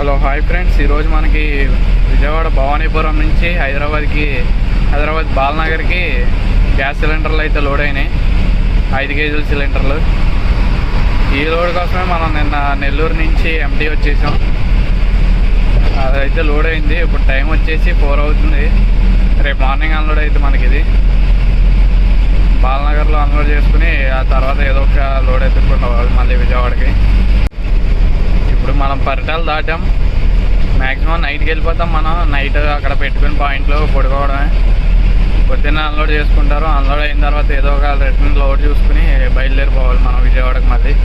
Hello hi friends, ఈరోజు మనకి విజయవాడ భవానీపురం నుంచి హైదరాబాద్ బాలనగర్కి గ్యాస్ సిలిండర్లు అయితే లోడ్ అయినాయి. 5 కేజీల సిలిండర్లు. ఈ లోడ్ కోసమే మనం నిన్న నెల్లూరు నుంచి ఎంటీ వచ్చేసాం. అదైతే లోడ్ అయింది. ఇప్పుడు టైం వచ్చేసి 4 అవుతుంది. రేపు మార్నింగ్ అన్లోడ్ అయితే మనకి ఇది బాలనగర్లో అన్లోడ్ చేసుకుని ఆ తర్వాత ఏదో ఒక లోడ్ ఎత్తుకుంటాం మళ్ళీ విజయవాడకి. ఇప్పుడు మనం పరిటాలు దాటాం. మ్యాక్సిమం నైట్కి వెళ్ళిపోతాం. మనం నైట్ అక్కడ పెట్టుకుని పాయింట్లో పడుకోవడమే. పొద్దున్న అన్లోడ్ చేసుకుంటారు. అన్లోడ్ అయిన తర్వాత ఏదో ఒక రిటర్న్ లోడ్ చూసుకుని బయలుదేరిపోవాలి మనం విజయవాడకి మళ్ళీ.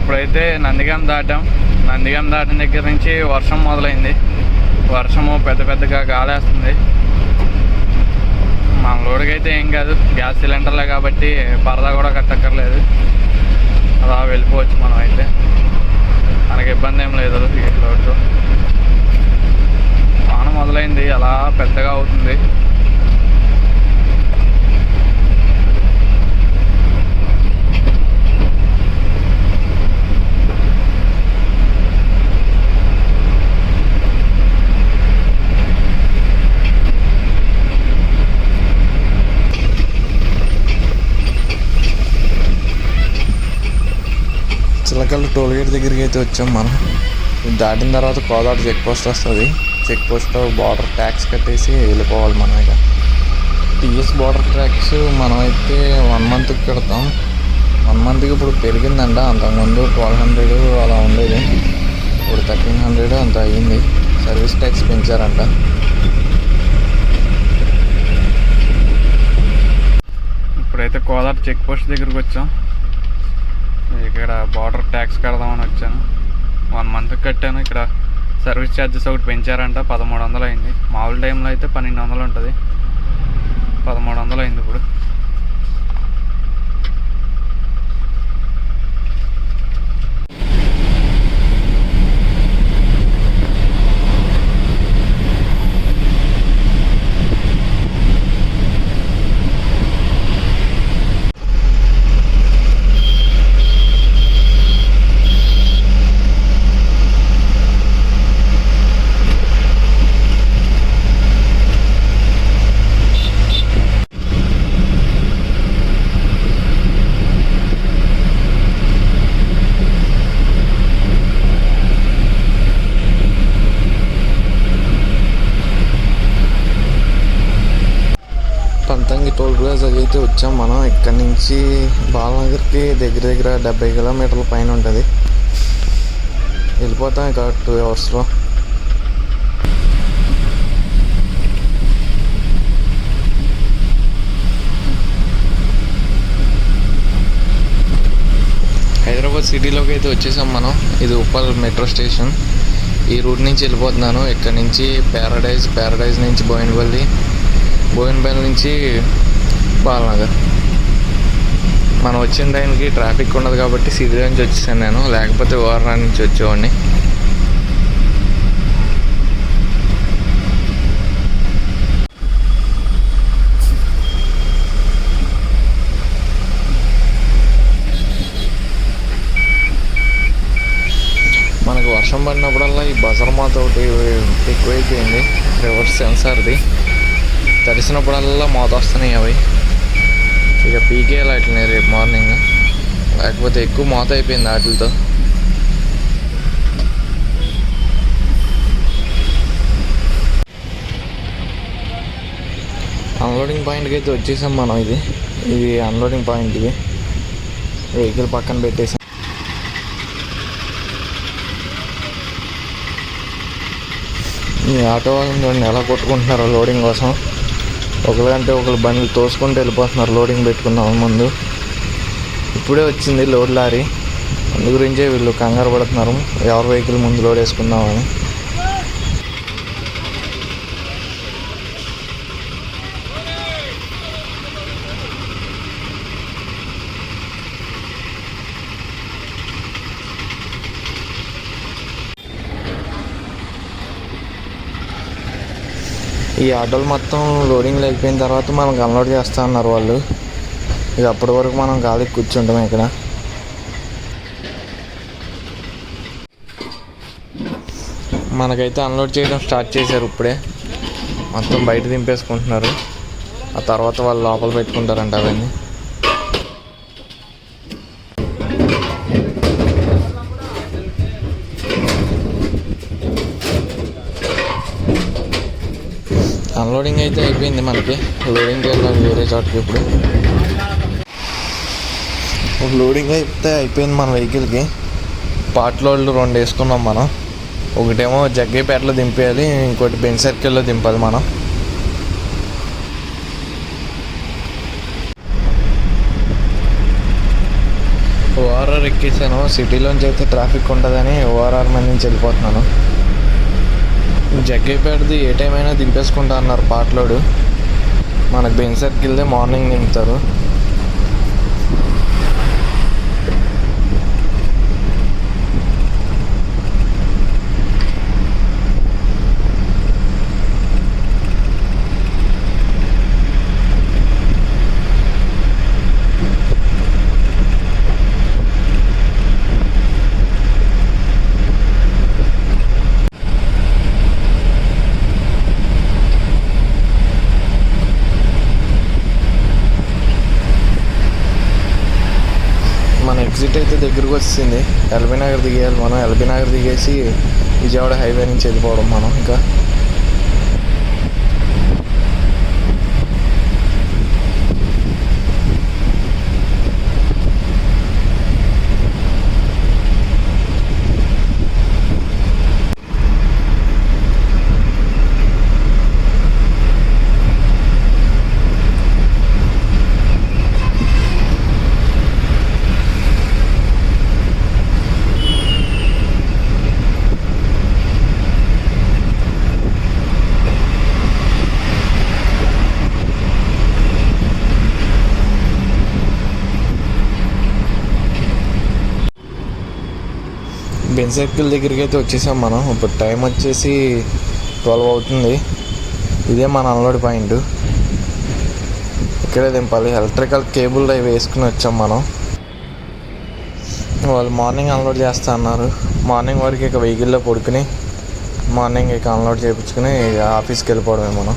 ఇప్పుడైతే నందిగాం దాటాం. నందిగాం దాటిన దగ్గర నుంచి వర్షం మొదలైంది. వర్షము పెద్దగా గాలేస్తుంది. మన లోడ్కి అయితే ఏం కాదు, గ్యాస్ సిలిండర్లే కాబట్టి పరదా కూడా కట్టక్కర్లేదు. అలా వెళ్ళిపోవచ్చు మనం. అయితే మనకి ఇబ్బంది ఏం లేదు ఈ లోడ్తో. వాన మొదలైంది, అలా పెద్దగా అవుతుంది. చిలకల్లు టోల్గేట్ దగ్గరికి అయితే వచ్చాం మనం. దాటిన తర్వాత కోదాడ చెక్ పోస్ట్ వస్తుంది. చెక్ పోస్ట్ బార్డర్ ట్యాక్స్ కట్టేసి వెళ్ళిపోవాలి మనం. ఇక టీఎస్ బార్డర్ ట్యాక్స్ మనం అయితే 1 మంత్కి కడతాం. 1 మంత్కి ఇప్పుడు పెరిగిందంట. అంతకుముందు 1200 అలా ఉండేది, ఇప్పుడు 1300 అంత అయ్యింది. సర్వీస్ ట్యాక్స్ పెంచారంట. ఇప్పుడైతే కోదాడ చెక్ పోస్ట్ దగ్గరికి వచ్చాం. ఇక్కడ బార్డర్ ట్యాక్స్ కడదామని వచ్చాను. 1 మంత్కి కట్టాను. ఇక్కడ సర్వీస్ ఛార్జెస్ ఒకటి పెంచారంట. 1300 అయింది. మామూలు టైంలో అయితే 1200 ఉంటుంది. 1300 అయింది ఇప్పుడు. టోల్ ప్లాజా అయితే వచ్చాం మనం. ఇక్కడ నుంచి బాలనగర్కి దగ్గర 70 కిలోమీటర్ల పైన ఉంటుంది. వెళ్ళిపోతాం ఇక 2 అవర్స్లో. హైదరాబాద్ సిటీలోకి అయితే వచ్చేసాం మనం. ఇది ఉప్పల్ మెట్రో స్టేషన్. ఈ రూట్ నుంచి వెళ్ళిపోతున్నాను. ఇక్కడ నుంచి ప్యారడైజ్ నుంచి బోయినపల్లి నుంచి బాలనగర్. మనం వచ్చిన టైంకి ట్రాఫిక్ ఉండదు కాబట్టి సిటీ నుంచి వచ్చేసాను నేను. లేకపోతే ఓవర్ నుంచి వచ్చేవాడిని. మనకు వర్షం పడినప్పుడల్లా ఈ బజర్ మాత ఒకటి ఎక్కువైపోయింది. రివర్స్ సెన్సార్ది. తడిసినప్పుడల్లా మోత వస్తున్నాయి అవి. ఇక పీకేయాలి వాటిని రేపు మార్నింగ్. లేకపోతే ఎక్కువ మోత అయిపోయింది వాటితో. అన్లోడింగ్ పాయింట్కి అయితే వచ్చేసాం మనం. ఇది అన్లోడింగ్ పాయింట్. ఇది వెహికల్ పక్కన పెట్టేసాం. ఈ ఆటో వాళ్ళని చూడండి ఎలా కొట్టుకుంటున్నారు లోడింగ్ కోసం. ఒకళ్ళంటే ఒకళ్ళు బండ్లు తోసుకుంటూ వెళ్ళిపోతున్నారు లోడింగ్ పెట్టుకున్నాం ముందు. ఇప్పుడే వచ్చింది లోడ్ లారీ, అందు గురించే వీళ్ళు కంగారు పడుతున్నారు ఎవరి వెహికల్ ముందు లోడ్ వేసుకుందామని. ఈ ఆటోలు మొత్తం లోడింగ్లో వెళ్ళిపోయిన తర్వాత మనకు అన్లోడ్ చేస్తా అన్నారు వాళ్ళు. ఇక అప్పటి వరకు మనం గాలికి కూర్చుంటాం ఇక్కడ. మనకైతే అన్లోడ్ చేయడం స్టార్ట్ చేశారు ఇప్పుడే. మొత్తం బయట దింపేసుకుంటున్నారు. ఆ తర్వాత వాళ్ళు లోపల పెట్టుకుంటారంట అవన్నీ. అన్లోడింగ్ అయితే అయిపోయింది మనకి. లోడింగ్కి వెళ్ళాలి వేరే చోటకి. ఇప్పుడు లోడింగ్ అయితే అయిపోయింది మన వెహికల్కి. పార్ట్ లోడ్లు 2 వేసుకున్నాం మనం. ఒకటేమో జగ్గైపేటలో దింపేయాలి, ఇంకోటి బెంజ్ సర్కిల్లో దింపాలి మనం. ఓఆర్ఆర్ ఎక్కేసాను. సిటీలోంచి అయితే ట్రాఫిక్ ఉంటుందని ఓఆర్ఆర్ మీద నుంచి వెళ్ళిపోతున్నాను. జగ్గైపేటది ఏ టైం అయినా దింపేసుకుంటా అన్నారు పార్ట్ లోడ్. మనకు బెంజ్ సర్కిల్దే మార్నింగ్ దింపుతారు. మన ఎగ్జిట్ అయితే దగ్గరకు వచ్చింది. ఎల్బీ నగర్ దిగేయాలి మనం. ఎల్బీ నగర్ దిగేసి విజయవాడ హైవే నుంచి వెళ్ళిపోవడం మనం. ఇంకా బెంజ్ సర్కిల్ దగ్గరికి అయితే వచ్చేసాం మనం. ఇప్పుడు టైం వచ్చేసి 12 అవుతుంది. ఇదే మన అన్లోడ్ పాయింట్. ఇక్కడే దింపాలి. ఎలక్ట్రికల్ కేబుల్ అవి వేసుకుని వచ్చాం మనం. వాళ్ళు మార్నింగ్ అన్లోడ్ చేస్తా అన్నారు. మార్నింగ్ వరకు ఇక వెహికల్లో పడుకుని మార్నింగ్ ఇక అన్లోడ్ చేయించుకుని ఆఫీస్కి వెళ్ళిపోవడమే మనం.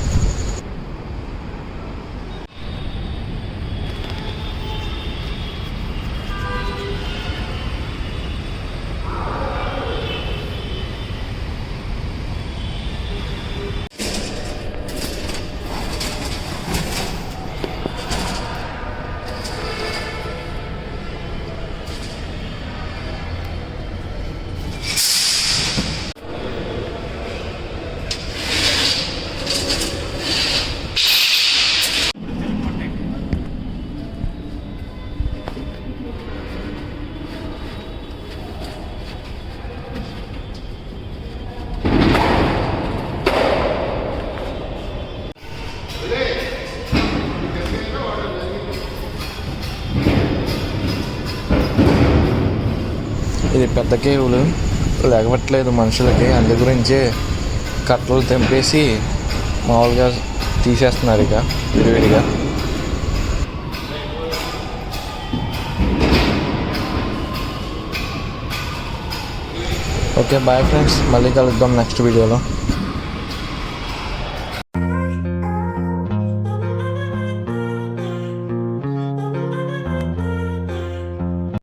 ఇది పెద్ద కేబుల్ లేకపోవట్లేదు మనుషులకి. అందు గురించే కట్టలు తెంపేసి మామూలుగా తీసేస్తున్నారు ఇక విడివిడిగా. ఓకే బాయ్ ఫ్రెండ్స్, మళ్ళీ కలుద్దాం నెక్స్ట్ వీడియోలో.